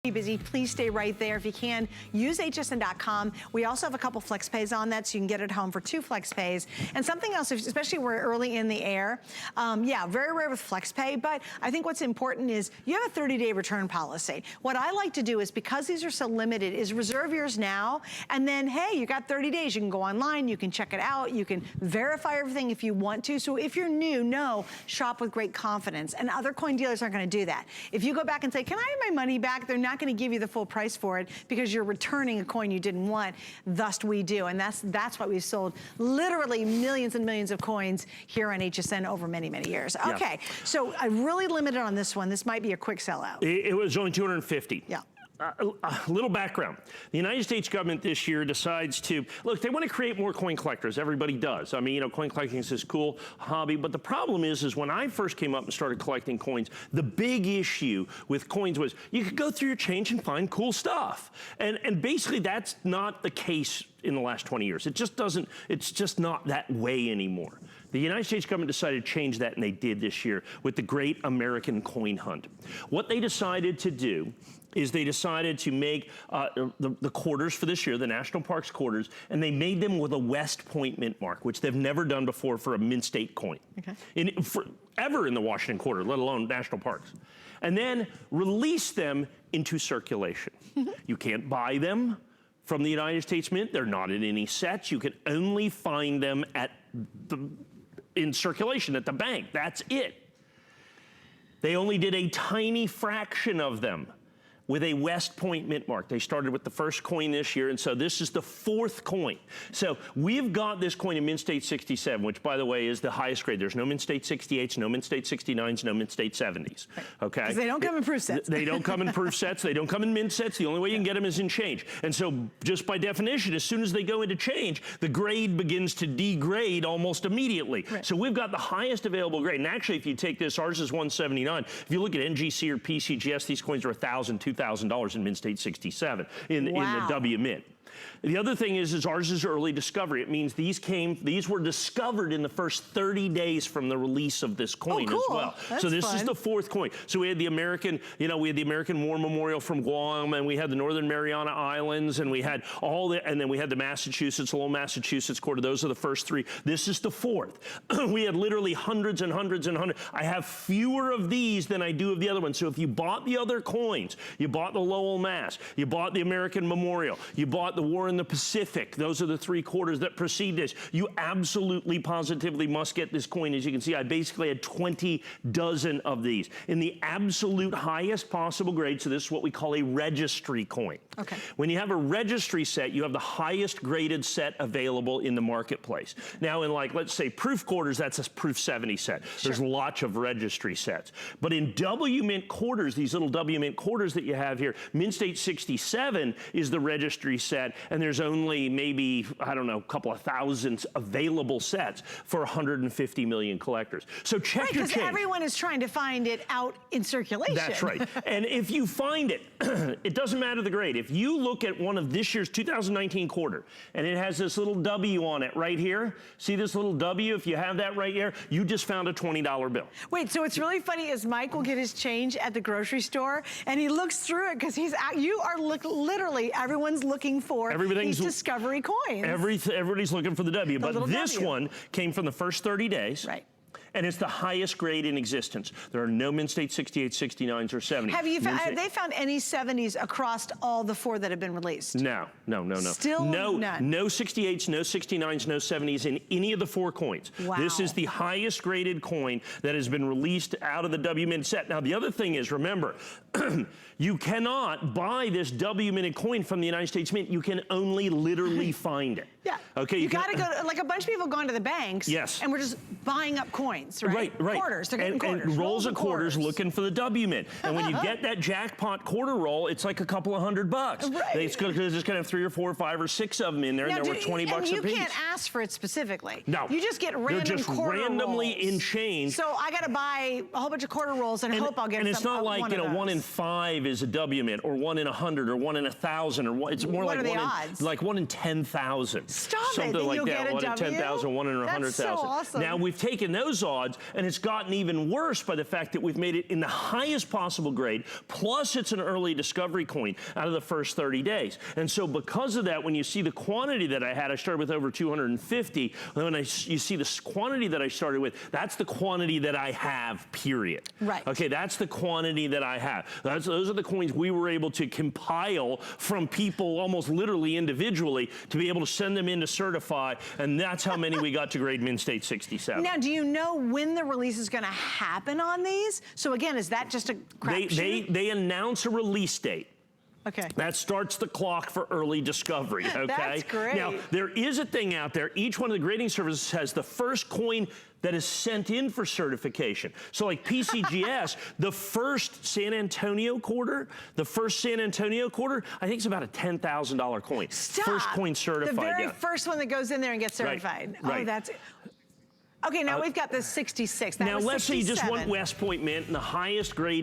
Busy, please stay right there. If you can, use hsn.com. We also have a couple flex pays on that, so you can get it home for 2 flex pays. And something else, especially we're early in the air, yeah, very rare with flex pay, but I think what's important is you have a 30-day return policy. What I like to do is, because these are so limited, is reserve yours now, and then, hey, you got 30 days. You can go online, you can check it out, you can verify everything if you want to. So if you're new, shop with great confidence. And other coin dealers aren't gonna do that. If you go back and say, can I have my money back? They're not going to give you the full price for it because you're returning a coin you didn't want. Thus we do, and that's why we've sold literally millions and millions of coins here on HSN over many, many years. Okay, yeah. So I really limited on this one. This might be a quick sellout. It was only 250. Yeah. A little background. The United States government this year decides to, look, they want to create more coin collectors. Everybody does. I mean, you know, coin collecting is this cool hobby, but the problem is when I first came up and started collecting coins, the big issue with coins was you could go through your change and find cool stuff. And basically that's not the case in the last 20 years. It just doesn't, it's just not that way anymore. The United States government decided to change that, and they did this year with the Great American Coin Hunt. What they decided to do is they decided to make the quarters for this year, the National Parks quarters, and they made them with a West Point mint mark, which they've never done before for a mint state coin. Okay. Ever in the Washington quarter, let alone National Parks. And then release them into circulation. You can't buy them from the United States Mint. They're not in any sets. You can only find them at in circulation at the bank. That's it. They only did a tiny fraction of them with a West Point mint mark. They started with the first coin this year, and so this is the 4th coin. So we've got this coin in Mint State 67, which, by the way, is the highest grade. There's no Mint State 68s, no Mint State 69s, no Mint State 70s, okay? Because they don't come in proof sets. They don't come in proof sets. They don't come in mint sets. The only way you can get them is in change. And so just by definition, as soon as they go into change, the grade begins to degrade almost immediately. Right. So we've got the highest available grade. And actually, if you take this, ours is 179. If you look at NGC or PCGS, these coins are $1,000, $2,000 in Mint State 67 in the WMint. The other thing is ours is early discovery. It means these were discovered in the first 30 days from the release of this coin as well. That's so this fun. is the 4th coin. So we had the American, you know, we had the American War Memorial from Guam, and we had the Northern Mariana Islands, and we had and then we had the Massachusetts, Lowell, Massachusetts quarter. Those are the first 3. This is the 4th. We had literally hundreds and hundreds and hundreds. I have fewer of these than I do of the other ones. So if you bought the other coins, you bought the Lowell Mass, you bought the American Memorial, you bought the War in the Pacific, those are the 3 quarters that precede this. You absolutely positively must get this coin. As you can see, I basically had 20 dozen of these in the absolute highest possible grade. So this is what we call a registry coin. Okay. When you have a registry set, you have the highest graded set available in the marketplace. Now in, like, let's say proof quarters, that's a proof 70 set. Sure. There's lots of registry sets. But in WMint quarters, these little WMint quarters that you have here, Mint State 67 is the registry set, and there's only maybe, I don't know, a couple of thousands available sets for 150 million collectors. So check your change. Because everyone is trying to find it out in circulation. That's right. And if you find it, it doesn't matter the grade. If you look at one of this year's 2019 quarter, and it has this little W on it right here, see this little W? If you have that right here, you just found a $20 bill. Wait, so what's really funny is Mike will get his change at the grocery store, and he looks through it because you are literally, everyone's looking for these discovery coins. Everybody's looking for the W, but this one came from the first 30 days. Right. And it's the highest grade in existence. There are no Mint State 68, 69s, or 70s. Have they found any 70s across all the 4 that have been released? No. Still none? No 68s, no 69s, no 70s in any of the 4 coins. Wow. This is the highest graded coin that has been released out of the WMint set. Now, the other thing is, remember, you cannot buy this WMinted coin from the United States Mint. You can only literally find it. Yeah. Okay. You got to go, like a bunch of people going to the banks. Yes. And we're just buying up coins, right? Right. Quarters. They're getting quarters. And rolls of quarters looking for the WMint. And when you get that jackpot quarter roll, it's like a couple of $100. Right. It's just going to have 3 or 4 or 5 or 6 of them in there, and they're worth 20 bucks a piece. And you can't ask for it specifically. No. You just get random quarter rolls. Randomly in change. So I got to buy a whole bunch of quarter rolls and hope I'll get some. And it's not like, you know, 1 in 5 is a WMint, or 1 in 100, or 1 in 1,000, or it's more like 1 in 10,000. Stop it. Something like that. 1 in 10,000, 1 in 100,000. That's so awesome. Now we've taken those off. odds, and it's gotten even worse by the fact that we've made it in the highest possible grade, plus it's an early discovery coin out of the first 30 days. And so because of that, when you see the quantity that I had, I started with over 250. When you see the quantity that I started with, that's the quantity that I have, period. Right. Okay, that's the quantity that I have. Those are the coins we were able to compile from people almost literally individually to be able to send them in to certify, and that's how many we got to grade Mint State 67. Now, do you know when the release is going to happen on these? So again, is that just a crapshoot? They announce a release date. Okay. That starts the clock for early discovery, okay? That's great. Now, there is a thing out there. Each one of the grading services has the first coin that is sent in for certification. So like PCGS, the first San Antonio quarter, I think it's about a $10,000 coin. Stop. First coin certified. The very first one that goes in there and gets certified. Right. Oh, that's... Okay, now we've got the 66. That now, was let's say you 67. just want West Point Mint and the highest grade